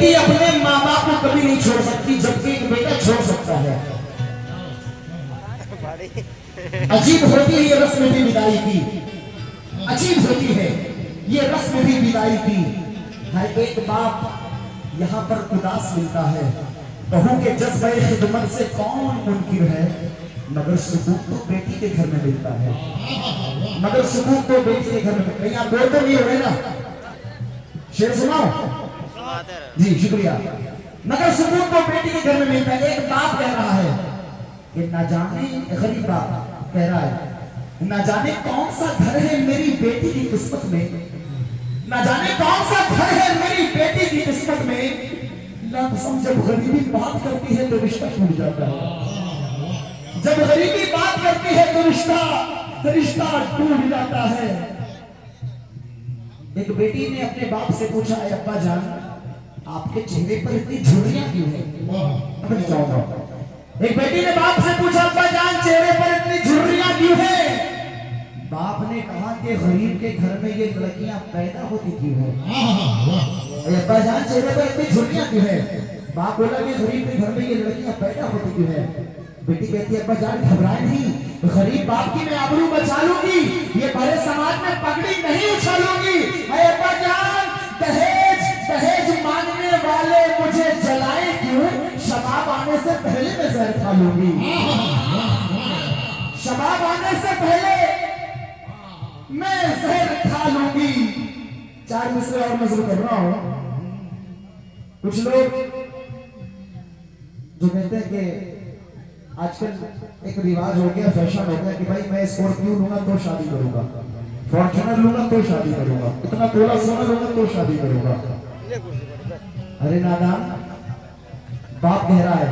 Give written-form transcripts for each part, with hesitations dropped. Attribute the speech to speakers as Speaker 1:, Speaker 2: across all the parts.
Speaker 1: बेटी अपने माँ बाप को कभी नहीं छोड़ सकती, जबकि एक बेटा छोड़ सकता है। अजीब होती है ये रस्म भी विदाई की, अजीब होती है ये रस्म भी विदाई की। हर एक बाप यहाँ पर उदास मिलता है, बहू के जज्बे खिदमत से कौन मुनकिर है, मगर सुकून तो बेटी के घर में मिलता है, मगर सुकून तो बेटी के घर में मिलता है। आप बोल तो नहीं हो रहे ना, शेर सुनाओ जी, शुक्रिया। मगर सुकून तो बेटी के घर में मिलता है। एक बाप कह रहा है कि ना जाने, गरीब बाप कह रहा है, ना जाने कौन सा घर है मेरी बेटी की किस्मत में, ना जाने कौन सा घर है मेरी बेटी की किस्मत में। जब गरीबी बात करती है तो रिश्ता टूट जाता है, जब गरीबी बात करती है तो रिश्ता टूट जाता है। एक बेटी ने अपने बाप से पूछा, अब्बा जान आपके चेहरे पर इतनी झुर्रियां क्यों है? एक बेटी ने बाप से पूछा, अब्बा जान चेहरे पर इतनी झुर्रियां क्यों है? बाप ने कहा कि गरीब के घर में ये लड़कियां पैदा होती क्यों है? अब्बा जान चेहरे पर इतनी झुर्रियां क्यों है? बाप बोला कि गरीब के घर में ये लड़कियां पैदा होती क्यों है? बेटी कहती है, अब्बा जान घबराए नहीं, गरीब बाप की मैं आबरू बचा लूंगी, ये बड़े समाज में पगड़ी नहीं उछालूंगी। अब्बा जान दहेज मांगने वाले मुझे जलाए क्यों, शबाब आने से पहले मैं जहर खा लूंगी, शबाब आने से पहले मैं जहर खा लूंगी। 4 मिसरे और नजर कर रहा हूं। कुछ लोग जो कहते हैं कि आजकल एक रिवाज हो गया, फैशन हो गया कि भाई मैं स्कॉर्पियो लूंगा तो शादी करूंगा, फॉर्च्यूनर लूंगा तो शादी करूंगा, इतना तोला सोना लूंगा तो शादी करूंगा। अरे नादान, बाप कह रहा है,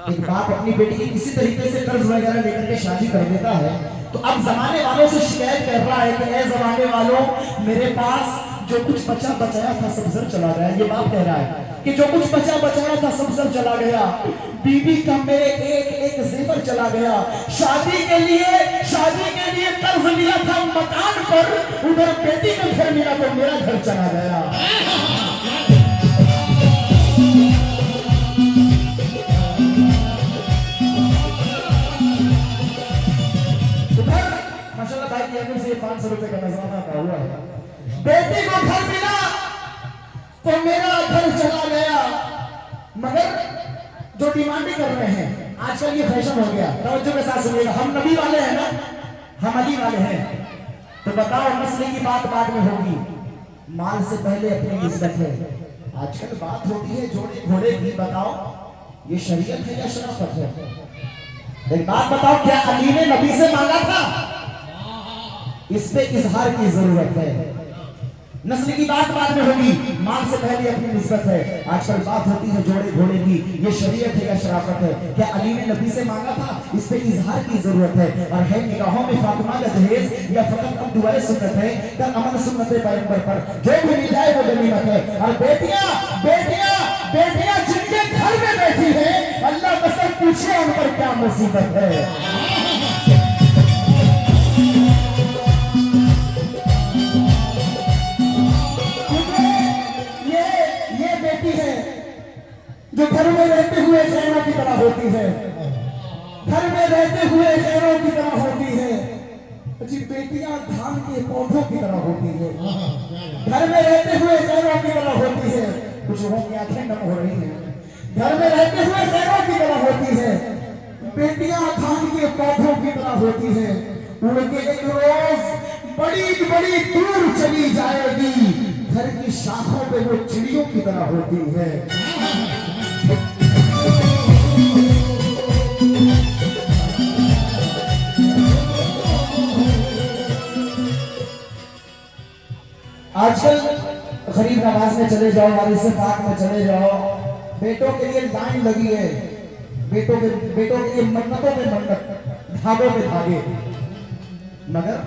Speaker 1: एक बाप अपनी बेटी की किसी तरीके से कर्ज वगैरह लेकर के शादी कर देता है, तो अब जमाने वालों से शिकायत कर रहा है कि ऐ जमाने वालों, मेरे पास जो कुछ बचा बचाया था सब सर चला गया। ये बाप कह रहा है कि जो कुछ बचा बचाया था सब सर चला गया, बीवी का मेरे एक एक जेवर चला गया, शादी के लिए कर्ज लिया था मकान पर, उधर बेटी का घर मिला तो मेरा घर चला गया। उधर माशाल्लाह भाई की अमीर से 500 रुपए का नजराना का हुआ है, बेटी को घर मिला तो मेरा घर चला गया। मगर जो डिमांडिंग कर रहे हैं आजकल, ये फैशन हो गया, तवज्जो के साथ सुनिएगा, हम नबी वाले हैं ना, हम अली वाले हैं, तो बताओ मसले की बात बाद में होगी, माल से पहले अपनी इज्जत है। आजकल बात होती है जोड़े घोड़े की, बताओ ये शरीयत है या शराफत है? एक बात बताओ, क्या अली ने नबी से मांगा था? इस पे इजहार की जरूरत है। नस्ल की बात बाद में होगी, माल से पहले अपनी निस्बत है। आजकल बात होती है जोड़े घोड़े की, ये शरीयत है या शराफत है? क्या अली ने नबी से मांगा था? इस पे इजहार की जरूरत है। और है निगाहों में फातिमा का दहेज या फकत अब दुआए सुन्नत है, कर अमल सुन्नत पैगंबर पर, जो भी मिल जाए वो गनीमत है। और बेटियां जिनके घर में बैठी है, अल्लाह कसम पूछे उन पर क्या मुसीबत है। जो घर में रहते हुए खैरों की तरह होती है, घर में रहते हुए खैरों की तरह होती है। जी बेटियां धान के पौधों की तरह होती है, घर में रहते हुए खैरों की तरह होती है। कुछ लोगों की आंखें नम हो रही हैं। घर में रहते हुए खैरों की तरह होती है, बेटियां धान के पौधों की तरह होती है। उड़ के एक रोज बड़ी बड़ी दूर चली जाएगी, घर की शाखों पे वो चिड़ियों की तरह होती है। आजकल गरीब नवाज में चले जाओ, वारिस पाक में चले जाओ, बेटों के लिए लाइन लगी है, बेटों के लिए मन्नतों पे मन्नत, धागों पे धागे। मगर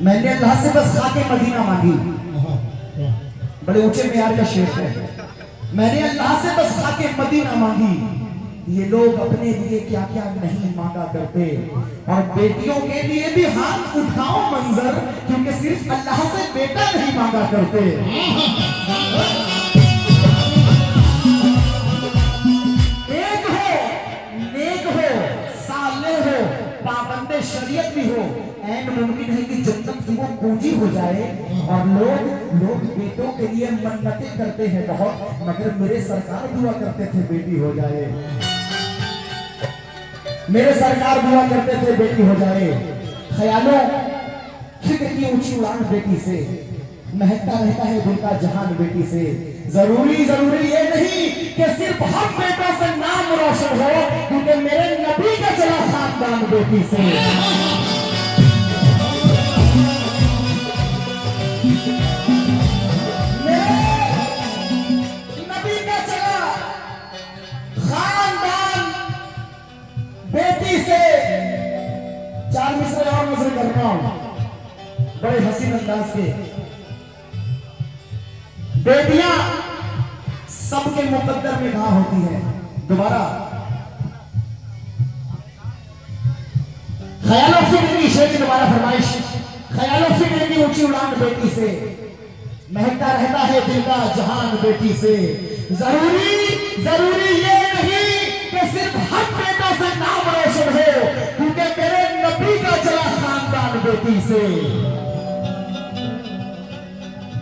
Speaker 1: मैंने अल्लाह से बस खाके मदीना मांगी, बड़े ऊंचे मियार का शेर है, मैंने अल्लाह से बस खाके मदीना मांगी। ये लोग अपने लिए क्या क्या नहीं मांगा करते, और बेटियों के लिए भी हाथ उठाओ मंजर, क्योंकि सिर्फ अल्लाह से बेटा नहीं मांगा करते। वो पूंजी हो जाए। और लोग लोग बेटों के लिए मन्नतें करते हैं बहुत, मगर मेरे सरकार दुआ करते थे बेटी हो जाए। मेरे सरकार दुआ करते थे बेटी हो जाए। ख्यालों फिक्र की ऊंची उड़ान बेटी से, महकता रहता है दिल का जहान बेटी से। जरूरी ये नहीं कि सिर्फ हम बेटों से नाम रोशन हो, क्योंकि मेरे नबी का चला खानदान बेटी से। नबी का चला खानदान बेटी से। चार मिसरे और नजर कर रहा हूं बड़े हसीन अंदाज के। बेटियां सबके मुकद्दर में कहां होती है। दोबारा ख्यालों फिक्र की शेर की दोबारा फरमाइश। ख्यालों फिक्र की ऊंची उड़ान बेटी से, महकता रहता है दिल का जहान बेटी से। जरूरी ये नहीं कि सिर्फ हम बेटों से नाम रोशन हो, क्योंकि मेरे नबी का चला खानदान बेटी से।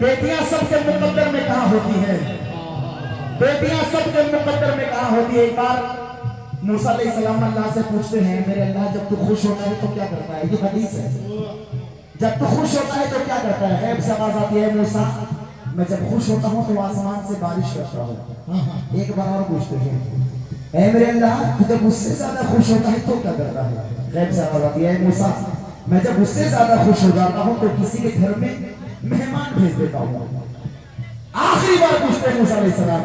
Speaker 1: बेटियां सबके मुकद्दर में कहां होती है। बेटियां सबके मुकद्दर में कहां होती है। एक बार मूसा अलैहिस्सलाम अल्लाह से पूछते हैं, मेरे अल्लाह जब तू खुश होता है तो क्या करता है। ये हदीस है, जब तू खुश होता है तो क्या करता है। गैब से आवाज आती है, मूसा मैं जब खुश होता हूं तो आसमान से बारिश करता हूं। एक बार और पूछते हैं, ऐ मेरे अल्लाह तू जब उससे ज्यादा खुश होता है तो क्या करता है। गैब से आवाज आती है, मूसा मैं जब उससे ज्यादा खुश हो जाता हूं तो किसी के घर में मेहमान भेज देता हूं। आखिरी बार पूछते हैं मूसा अलैहिस्सलाम,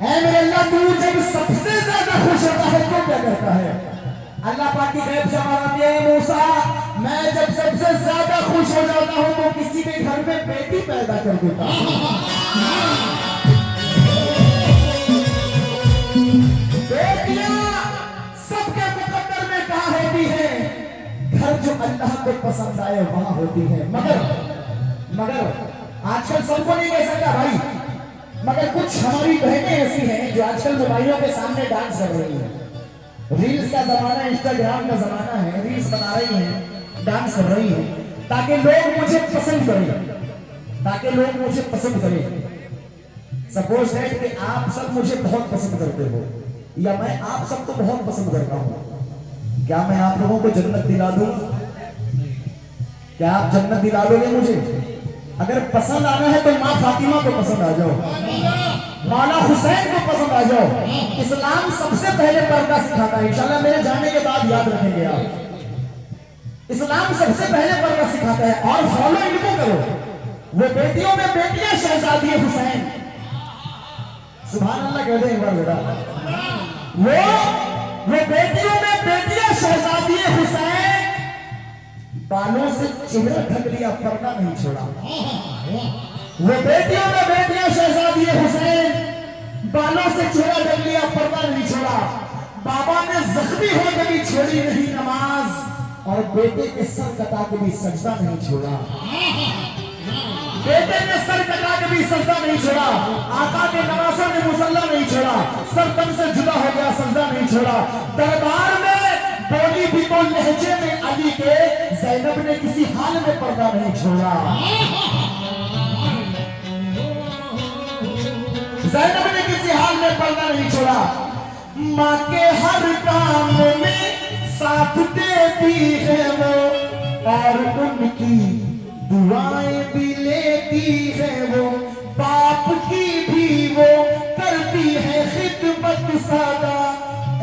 Speaker 1: ऐ मेरे अल्लाह तू जब सबसे ज्यादा खुश होता है तो क्या करता है। अल्लाह पाक की गैब से आवाज आती है, मूसा मैं जब सबसे ज्यादा खुश हो जाता हूं तो किसी के घर में बेटी पैदा कर देता हूं। बेटियां सबके मुकद्दर में कहां होती है। घर जो अल्लाह को पसंद आए वहां होती है। मगर आजकल सबको नहीं कह सकता भाई, मगर कुछ हमारी बहनें ऐसी हैं जो आजकल मोबाइलों के सामने डांस कर रही हैं। रील्स का जमाना, इंस्टाग्राम का जमाना है, रील्स बना रही हैं, डांस कर रही हैं, ताकि लोग मुझे पसंद करें, सपोज दैट कि आप सब मुझे बहुत पसंद करते हो या मैं आप सबको बहुत पसंद करता हूं। क्या मैं आप लोगों को जन्नत दिला दूंगा। क्या आप जन्नत दिला दोगे मुझे। अगर पसंद आना है तो माँ फातिमा को पसंद आ जाओ, मौला हुसैन को पसंद आ जाओ। इस्लाम सबसे पहले पर्दा सिखाता है, इंशाल्लाह मेरे जाने के बाद याद रखेंगे आप। इस्लाम सबसे पहले पर्दा सिखाता है और फॉलो इनको करो। वो बेटियों में बेटियां शहजादी हुसैन, सुभान अल्लाह कह दे एक बार बेटा। वो बेटियों में बेटियां शहजादी हुसैन, बालों से चेहरा ढक लिया पर्दा नहीं छोड़ा। वो बेटियों में बेटियां शहजादी हुसैन, बालों से चेहरा ढक लिया पर्दा नहीं छोड़ा। बाबा ने जख्मी हो कभी छोड़ी नहीं नमाज, और बेटे के सर कटा के भी सजदा नहीं छोड़ा। बेटे ने सर कटा के भी सजदा नहीं छोड़ा। आका के नवासा ने मुसल्ला नहीं छोड़ा, सर तन से जुदा हो गया सजदा नहीं छोड़ा। दरबार में बोली भी तो लहजे में अली के, ज़ैनब ने किसी हाल में पर्दा नहीं छोड़ा। ज़ैनब ने किसी हाल में पर्दा नहीं छोड़ा। माँ के हर काम में साथ देती है वो, और उनकी दुआएं भी लेती है वो। बाप की भी वो करती है खिदमत सादा,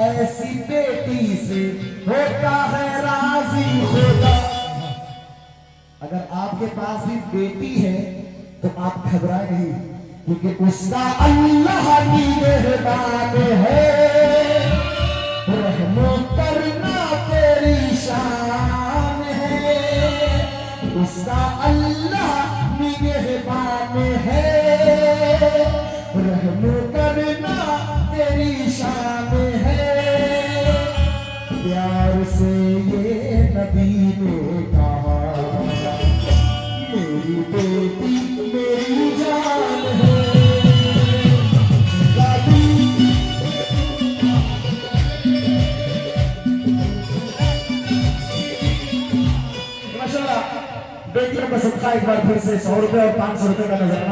Speaker 1: ऐसी बेटी से होता है राजी खुदा। अगर आपके पास भी बेटी है तो आप घबराए नहीं, क्योंकि उसका अल्लाह निगहबान है। रहमो करना तेरी शान है, उसका अल्लाह निगहबान है। रहमो करना तेरी शान है। प्यार से ये नबी ने कहा, मेरी बेटी मेरी जान है। बेटियों का सबका एक बार फिर से 100 रुपए और 500 रुपए का नजराना